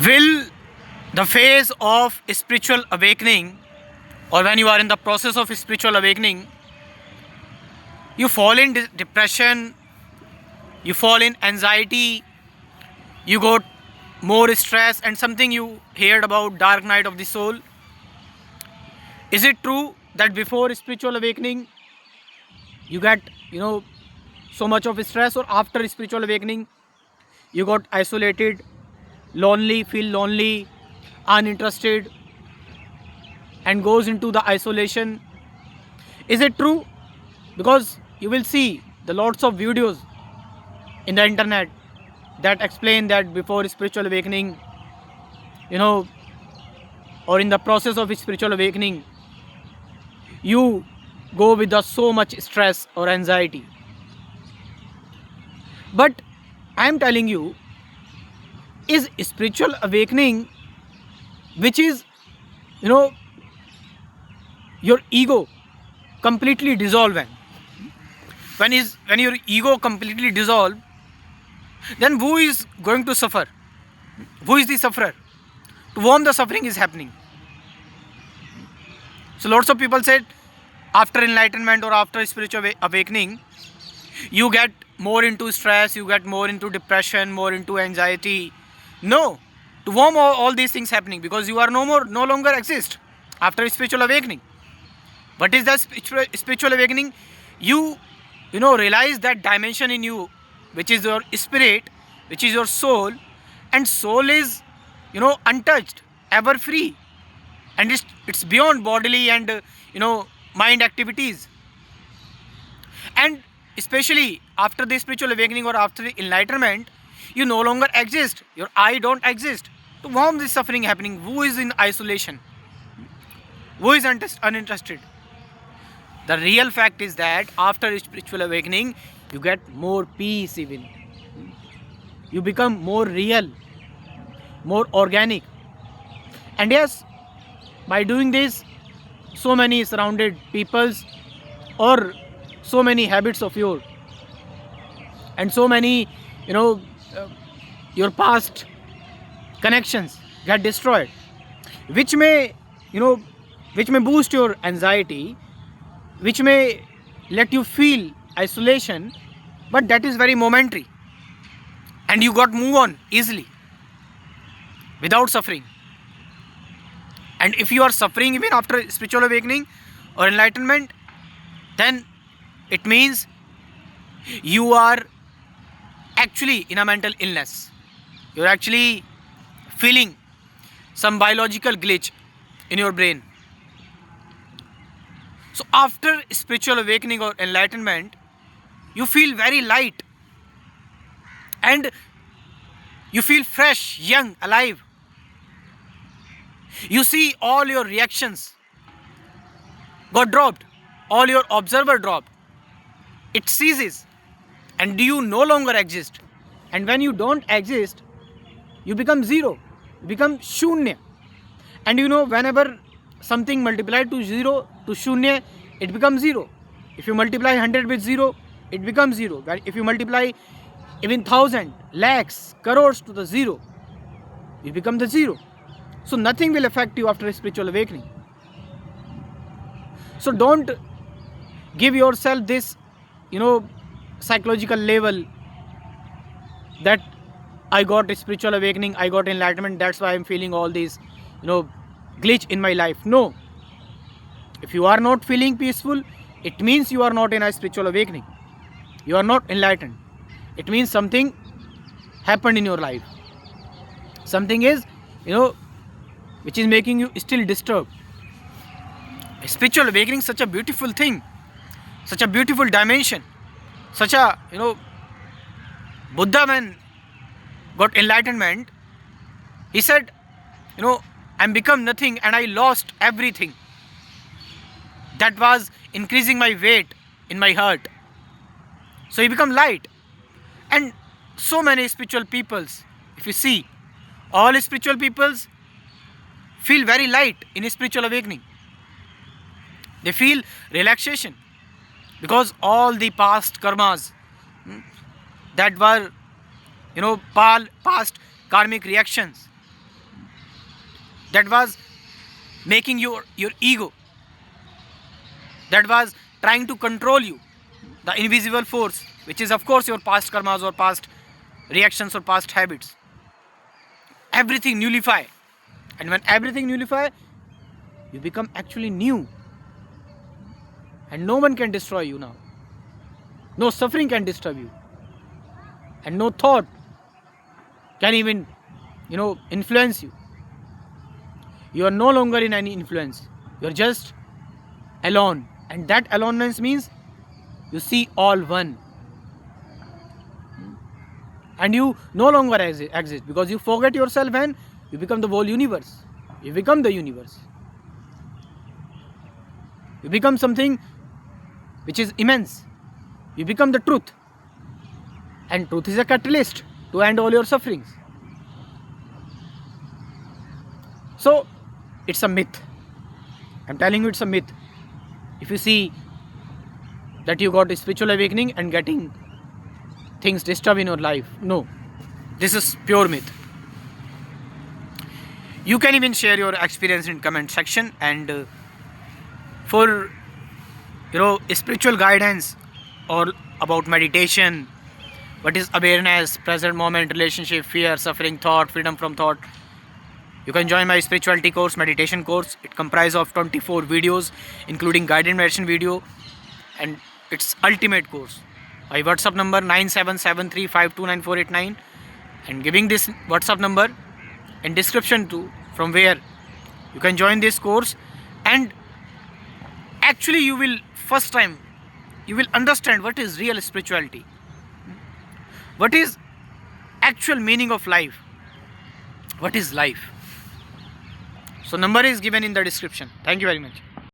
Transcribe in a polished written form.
Will the phase of spiritual awakening, or when you are in the process of spiritual awakening, you fall in depression, you fall in anxiety, you got more stress, and something you heard about dark night of the soul? Is it true that before spiritual awakening you get, so much of stress, or after spiritual awakening you got isolated, lonely, feel lonely, uninterested, and goes into the isolation? Is it true? Because you will see the lots of videos in the internet that explain that before spiritual awakening, you know or in the process of spiritual awakening, you go with the so much stress or anxiety. But I am telling you, is spiritual awakening, which is, you know your ego completely dissolve, when your ego completely dissolve, then who is going to suffer? Who is the sufferer? To whom the suffering is happening? So lots of people said after enlightenment or after spiritual awakening, you get more into stress, you get more into depression, more into anxiety. No. To whom all these things happening? Because you are no longer exist after spiritual awakening. What is the spiritual awakening? You realize that dimension in you, which is your spirit, which is your soul, and soul is, untouched, ever free, and it's beyond bodily and mind activities. And especially after the spiritual awakening or after the enlightenment, you no longer exist, your I don't exist. To whom this suffering happening? Who is in isolation? Who is uninterested? The real fact is that after spiritual awakening, you get more peace even. You become more real, more organic. And yes, by doing this, so many surrounded peoples, or so many habits of yours, and so many, you know, uh, your past connections get destroyed, which may, you know, which may boost your anxiety, which may let you feel isolation, but that is very momentary, and you got move on easily without suffering. And if you are suffering even after spiritual awakening or enlightenment, then it means you are actually in a mental illness. You're actually feeling some biological glitch in your brain. So after spiritual awakening or enlightenment, you feel very light, and you feel fresh, young, alive. You see all your reactions got dropped, all your observer dropped. It ceases, and you no longer exist. And when you don't exist, you become zero, you become shunya. And whenever something multiplied to zero to shunya, it becomes zero. If you multiply 100 with zero, it becomes zero. If you multiply even 1,000, lakhs, crores to the zero, you become the zero. So nothing will affect you after a spiritual awakening. So don't give yourself this, psychological label that I got a spiritual awakening, I got enlightenment, that's why I'm feeling all these, glitch in my life. No. If you are not feeling peaceful, it means you are not in a spiritual awakening. You are not enlightened. It means something happened in your life. Something is, which is making you still disturbed. A spiritual awakening is such a beautiful thing, such a beautiful dimension, such a, Buddha, when got enlightenment, he said, I'm become nothing and I lost everything that was increasing my weight in my heart. So he become light. And so many spiritual peoples, if you see, all spiritual peoples feel very light in spiritual awakening. They feel relaxation because all the past karmas that were, past karmic reactions, that was making your ego, that was trying to control you, the invisible force, which is of course your past karmas or past reactions or past habits. Everything nullify, and when everything nullify, you become actually new, and no one can destroy you now. No suffering can disturb you, and no thought can even influence you. You are no longer in any influence. You are just alone, and that aloneness means you see all one, and you no longer exist, because you forget yourself and you become the whole universe. You become the universe. You become something which is immense. You become the truth, and truth is a catalyst to end all your sufferings. So it's a myth. I'm telling you, it's a myth. If you see that you got a spiritual awakening and getting things disturbed in your life, no, this is pure myth. You can even share your experience in comment section, and for spiritual guidance or about meditation, what is awareness, present moment, relationship, fear, suffering, thought, freedom from thought, you can join my spirituality course, meditation course. It comprises of 24 videos, including guided meditation video, and it's ultimate course. My WhatsApp number 9773529489, and giving this WhatsApp number in description too, from where you can join this course, and actually you will first time you will understand what is real spirituality, what is actual meaning of life, what is life. So number is given in the description. Thank you very much.